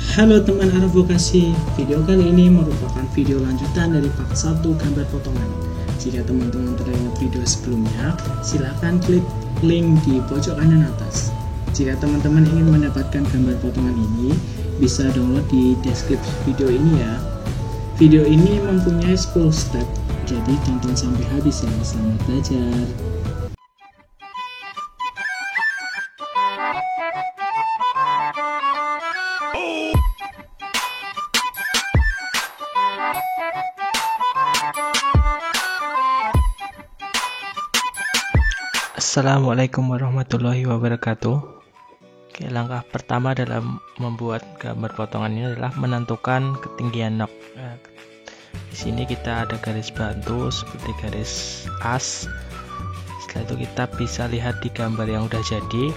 Halo teman advokasi, video kali ini merupakan video lanjutan dari part 1 gambar potongan. Jika teman-teman terlewat video sebelumnya, silakan klik link di pojok kanan atas. Jika teman-teman ingin mendapatkan gambar potongan ini, bisa download di deskripsi video ini ya. Video ini mempunyai 10 step, jadi tonton sampai habis ya. Selamat belajar. Assalamualaikum warahmatullahi wabarakatuh. Oke, langkah pertama dalam membuat gambar potongan ini adalah menentukan ketinggian nok. Di sini kita ada garis bantu seperti garis as. Setelah itu kita bisa lihat di gambar yang udah jadi.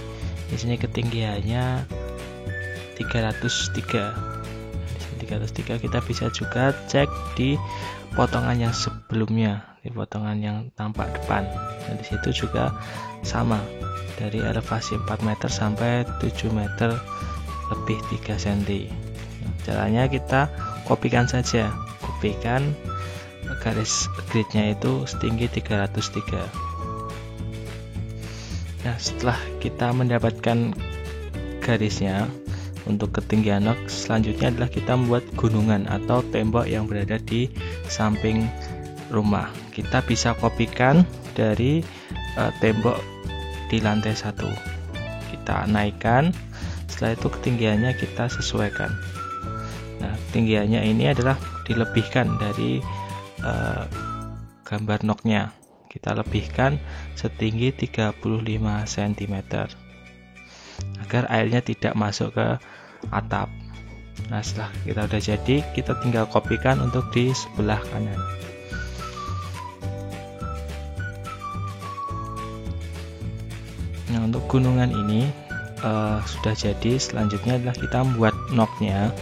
Di sini ketinggiannya 303. Di sini 303. Kita bisa juga cek di potongan yang sebelumnya, di potongan yang tampak depan. Nah, di situ juga sama, dari elevasi 4 meter sampai 7 meter lebih 3 cm. Nah, caranya kita kopikan saja, kopikan garis gridnya itu setinggi 303. Nah, setelah kita mendapatkan garisnya untuk ketinggian nok, selanjutnya adalah kita membuat gunungan atau tembok yang berada di samping rumah. Kita bisa kopikan dari tembok di lantai 1. Kita naikkan, setelah itu ketinggiannya kita sesuaikan. Nah, ketinggiannya ini adalah dilebihkan dari gambar noknya. Kita lebihkan setinggi 35 cm agar airnya tidak masuk ke atap. Nah, setelah kita udah jadi, kita tinggal kopikan untuk di sebelah kanan. Nah, untuk gunungan ini sudah jadi. Selanjutnya adalah kita membuat noknya.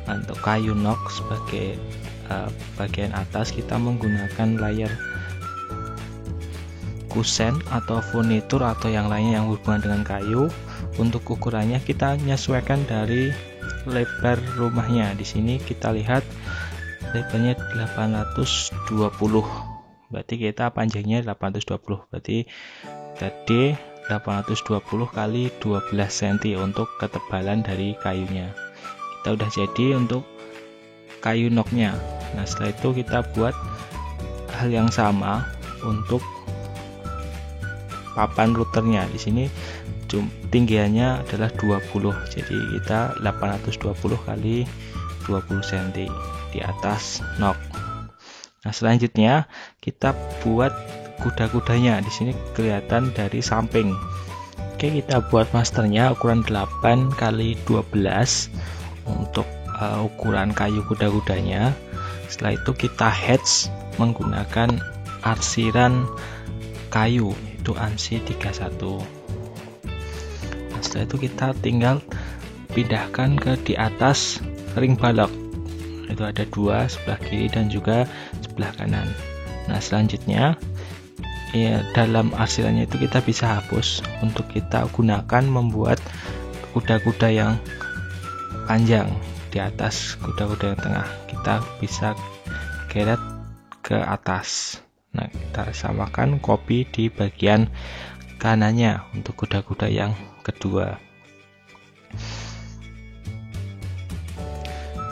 Untuk kayu nok sebagai bagian atas, kita menggunakan layar kusen atau furnitur atau yang lainnya yang berhubungan dengan kayu. Untuk ukurannya kita menyesuaikan dari lebar rumahnya. Di sini kita lihat lebarnya 820. Berarti kita panjangnya 820. Berarti tadi 820 kali 12 cm untuk ketebalan dari kayunya. Kita udah jadi untuk kayu noknya. Nah, setelah itu kita buat hal yang sama untuk papan routernya. Di sini tinggiannya adalah 20. Jadi kita 820 kali 20 cm di atas nok. Nah, selanjutnya kita buat kuda-kudanya. Di sini kelihatan dari samping. Oke, kita buat masternya ukuran 8 kali 12 untuk ukuran kayu kuda-kudanya. Setelah itu kita hatch menggunakan arsiran kayu, itu ANSI 31. Nah, setelah itu kita tinggal pindahkan ke di atas ring balok. Itu ada 2, sebelah kiri dan juga sebelah kanan. Nah, selanjutnya ya, dalam arsirannya itu kita bisa hapus untuk kita gunakan membuat kuda-kuda yang panjang. Di atas kuda-kuda yang tengah kita bisa geret ke atas. Nah, kita samakan copy di bagian kanannya untuk kuda-kuda yang kedua.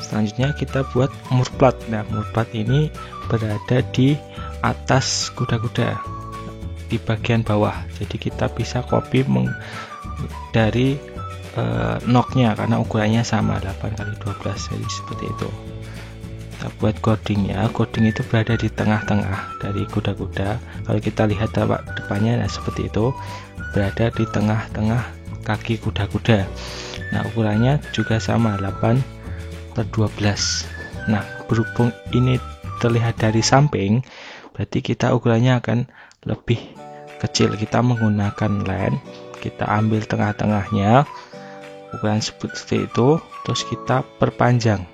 Selanjutnya kita buat murplat. Nah, murplat ini berada di atas kuda-kuda di bagian bawah. Jadi kita bisa copy dari noknya karena ukurannya sama 8 kali 12. Jadi seperti itu. Kita buat codingnya. Coding itu berada di tengah-tengah dari kuda-kuda. Kalau kita lihat depannya, nah seperti itu, berada di tengah-tengah kaki kuda-kuda. Nah, ukurannya juga sama 8/12. Nah, berhubung ini terlihat dari samping, berarti kita ukurannya akan lebih kecil. Kita menggunakan len, kita ambil tengah-tengahnya, ukuran seperti itu, terus kita perpanjang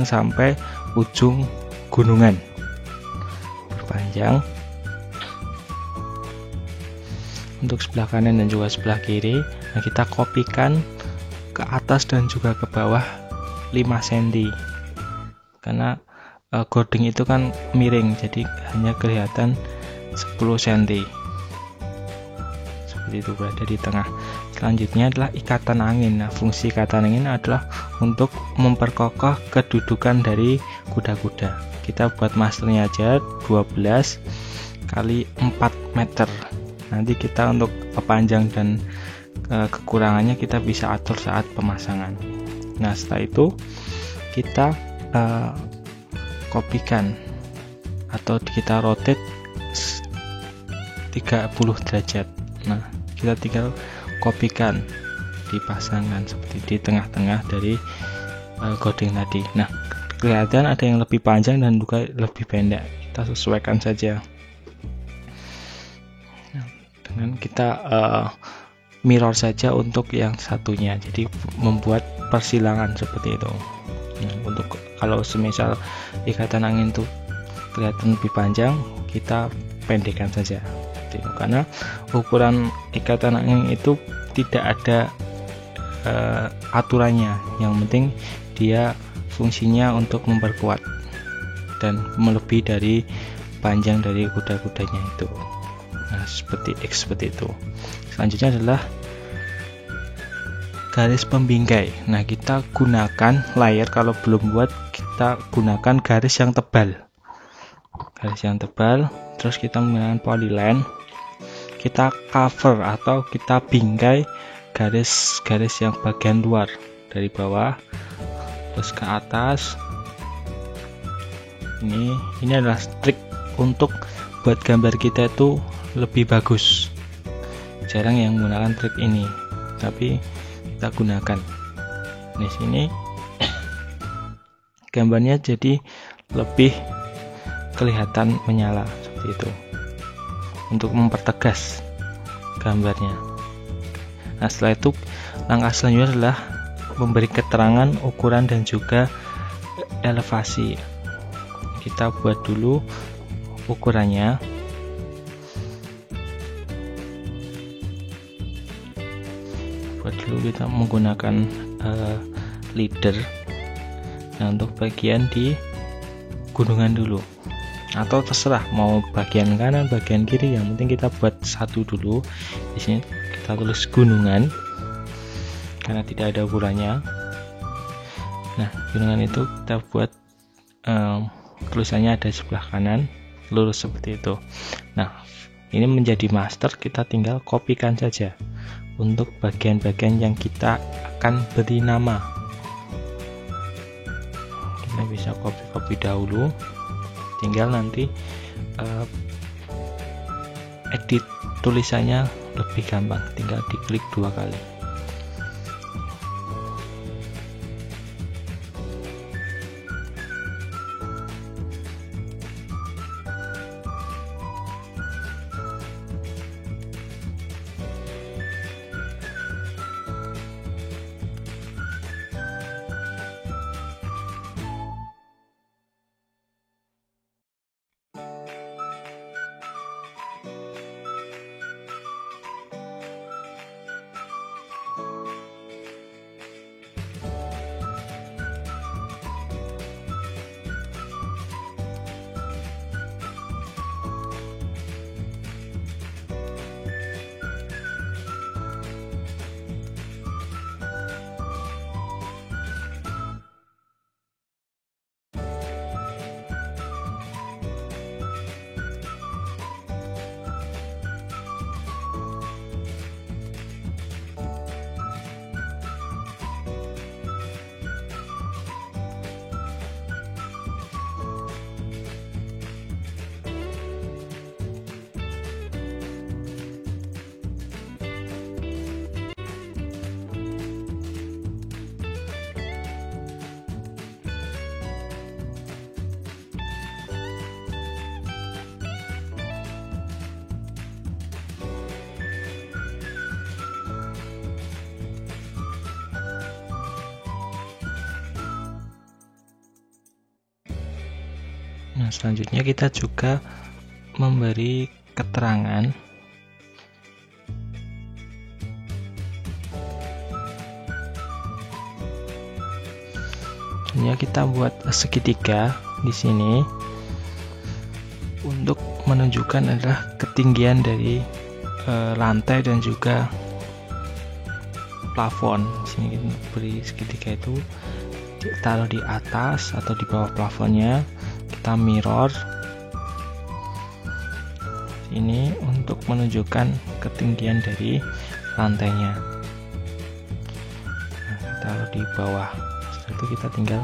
sampai ujung gunungan. Perpanjang untuk sebelah kanan dan juga sebelah kiri. Nah, kita kopikan ke atas dan juga ke bawah 5 cm, karena gording itu kan miring, jadi hanya kelihatan 10 cm seperti itu, berada di tengah. Selanjutnya adalah ikatan angin. Nah, fungsi ikatan angin adalah untuk memperkokoh kedudukan dari kuda-kuda. Kita buat masternya aja 12 kali 4 meter. Nanti kita untuk panjang dan kekurangannya kita bisa atur saat pemasangan. Nah, setelah itu kita kopikan atau kita rotate 30 derajat. Nah, kita tinggal kopikan, dipasangkan seperti di tengah-tengah dari gording tadi. Nah, kelihatan ada yang lebih panjang dan juga lebih pendek, kita sesuaikan saja. Nah, dengan kita mirror saja untuk yang satunya, jadi membuat persilangan seperti itu. Nah, untuk kalau semisal ikatan angin itu kelihatan lebih panjang, kita pendekkan saja. Karena ukuran ikatan angin itu tidak ada aturannya, yang penting dia fungsinya untuk memperkuat dan melebihi dari panjang dari kuda-kudanya itu. Nah, seperti itu. Selanjutnya adalah garis pembingkai. Nah, kita gunakan layer, kalau belum buat kita gunakan garis yang tebal, terus kita menggunakan polyline, kita cover atau kita bingkai garis-garis yang bagian luar dari bawah terus ke atas. Ini adalah trik untuk buat gambar kita itu lebih bagus. Jarang yang menggunakan trik ini, tapi kita gunakan. Di sini gambarnya jadi lebih kelihatan menyala seperti itu, untuk mempertegas gambarnya. Nah, setelah itu langkah selanjutnya adalah memberi keterangan ukuran dan juga elevasi. Kita buat dulu ukurannya. Kita menggunakan leader. Nah, untuk bagian di gunungan dulu, atau terserah mau bagian kanan bagian kiri, yang penting kita buat satu dulu. Di sini kita tulis gunungan karena tidak ada ukurannya. Nah, gunungan itu kita buat tulisannya ada di sebelah kanan lurus seperti itu. Nah, ini menjadi master, kita tinggal kopikan saja untuk bagian-bagian yang kita akan beri nama. Kita bisa copy dahulu, tinggal nanti edit tulisannya lebih gampang, tinggal diklik 2 kali. Nah, selanjutnya kita juga memberi keterangan selanjutnya kita buat segitiga di sini untuk menunjukkan adalah ketinggian dari lantai dan juga plafon. Di sini kita beri segitiga itu taruh di atas atau di bawah plafonnya, kita mirror ini untuk menunjukkan ketinggian dari lantainya. Nah, taruh di bawah. Setelah itu kita tinggal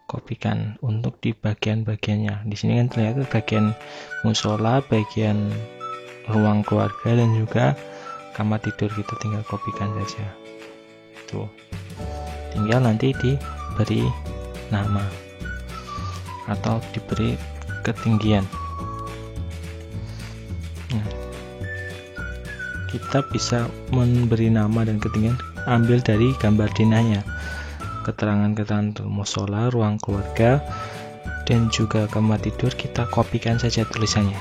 kopikan untuk di bagian-bagiannya. Di sini kan terlihat bagian musola, bagian ruang keluarga dan juga kamar tidur, kita tinggal kopikan saja. Itu tinggal nanti diberi nama atau diberi ketinggian. Nah, kita bisa memberi nama dan ketinggian ambil dari gambar dinahnya, keterangan-keterangan musola, ruang keluarga dan juga kamar tidur, kita kopikan saja tulisannya.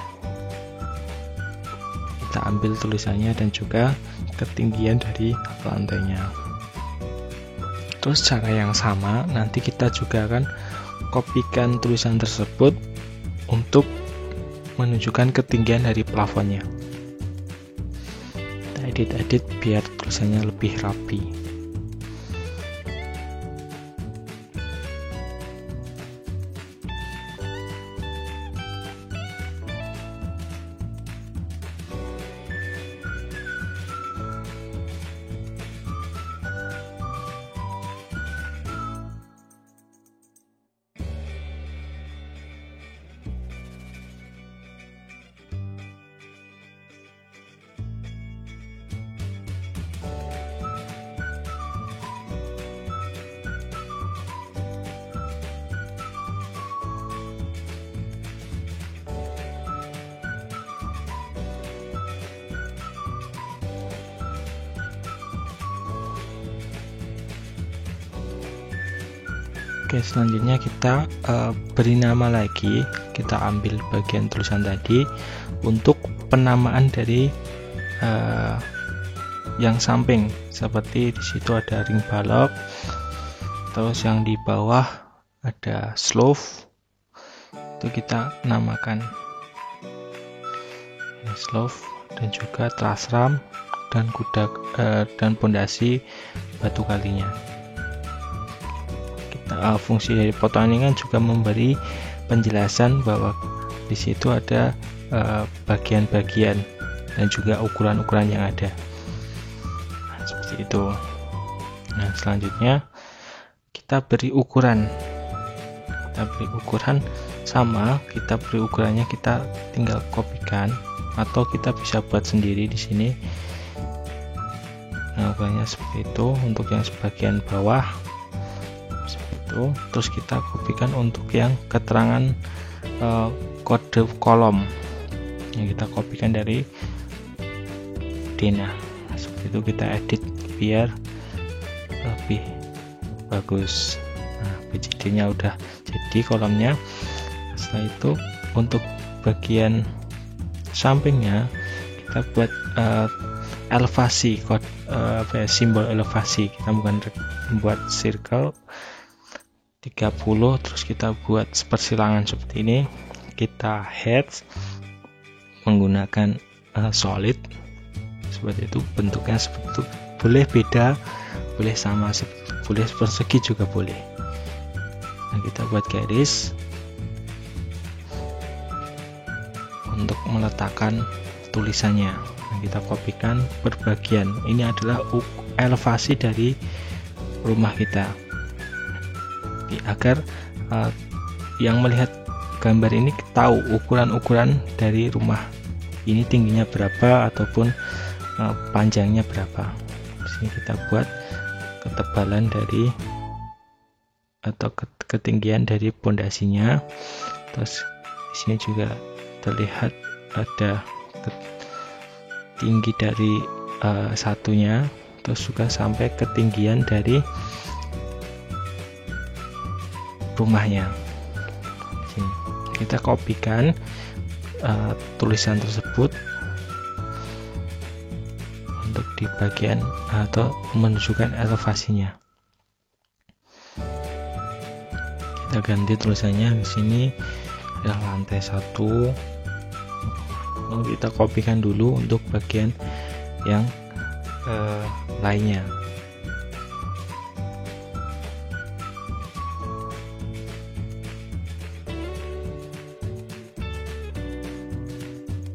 Kita ambil tulisannya dan juga ketinggian dari lantainya. Terus cara yang sama nanti kita juga akan kopikan tulisan tersebut untuk menunjukkan ketinggian dari plafonnya. Kita edit biar tulisannya lebih rapi. Oke, selanjutnya kita beri nama lagi. Kita ambil bagian tulisan tadi untuk penamaan dari yang samping, seperti di situ ada ring balok, terus yang di bawah ada slope, itu kita namakan slope, dan juga truss ram dan kuda dan pondasi batu kalinya. Fungsi dari foto ini kan juga memberi penjelasan bahwa di situ ada bagian-bagian dan juga ukuran-ukuran yang ada. Nah, seperti itu. Nah, selanjutnya kita beri ukuran. Kita beri ukuran sama, kita beri ukurannya, kita tinggal kopikan atau kita bisa buat sendiri di sini. Nah, ukurannya seperti itu untuk yang sebagian bawah. Terus kita kopikan untuk yang keterangan kode kolom yang kita kopikan dari Dina. Seperti itu kita edit biar lebih bagus. Nah, BCD-nya udah jadi kolomnya. Setelah itu untuk bagian sampingnya kita buat elevasi, simbol elevasi. Kita bukan membuat circle 30, terus kita buat persilangan seperti ini. Kita heads menggunakan solid seperti itu, bentuknya seperti itu. Boleh beda, boleh sama, boleh persegi juga boleh. Nah, kita buat garis untuk meletakkan tulisannya. Nah, kita kopikan per bagian. Ini adalah elevasi dari rumah kita, agar yang melihat gambar ini tahu ukuran-ukuran dari rumah ini, tingginya berapa ataupun panjangnya berapa. Di sini kita buat ketebalan dari atau ketinggian dari pondasinya. Terus di sini juga terlihat ada tinggi dari satunya, terus juga sampai ketinggian dari rumahnya. Sini kita kopikan tulisan tersebut untuk di bagian atau menunjukkan elevasinya. Kita ganti tulisannya di sini adalah lantai 1. Lalu kita kopikan dulu untuk bagian yang lainnya.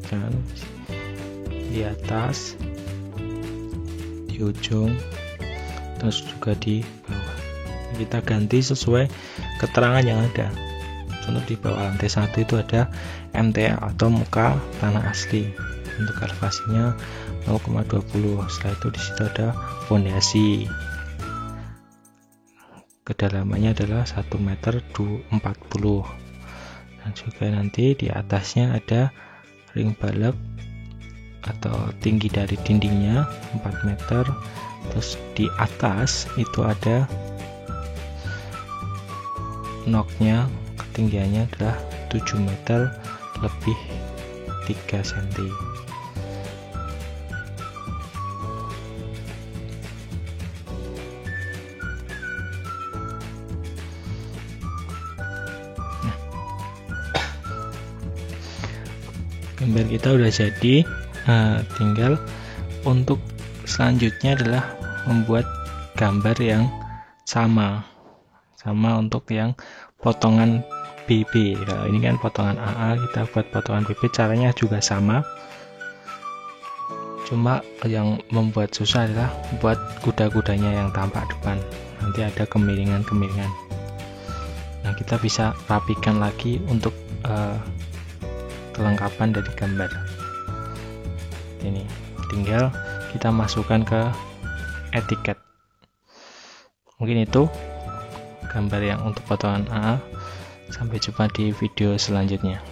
Dan di atas, di ujung, terus juga di bawah. Kita ganti sesuai keterangan yang ada. Contoh di bawah lantai 1 itu ada MTA atau muka tanah asli. Untuk elevasinya 0,20. Setelah itu di situ ada fondasi. Kedalamannya adalah 1,40 meter. Dan juga nanti di atasnya ada ring balok atau tinggi dari dindingnya 4 meter. Terus di atas itu ada knocknya, ketinggiannya adalah 7 meter lebih 3 cm. Gambar kita udah jadi. Tinggal untuk selanjutnya adalah membuat gambar yang sama untuk yang potongan BB. Kalau ini kan potongan AA, kita buat potongan BB, caranya juga sama, cuma yang membuat susah adalah buat kuda-kudanya yang tampak depan, nanti ada kemiringan-kemiringan. Nah, kita bisa rapikan lagi untuk kelengkapan dari gambar ini. Tinggal kita masukkan ke etiket. Mungkin itu gambar yang untuk potongan AA. Sampai jumpa di video selanjutnya.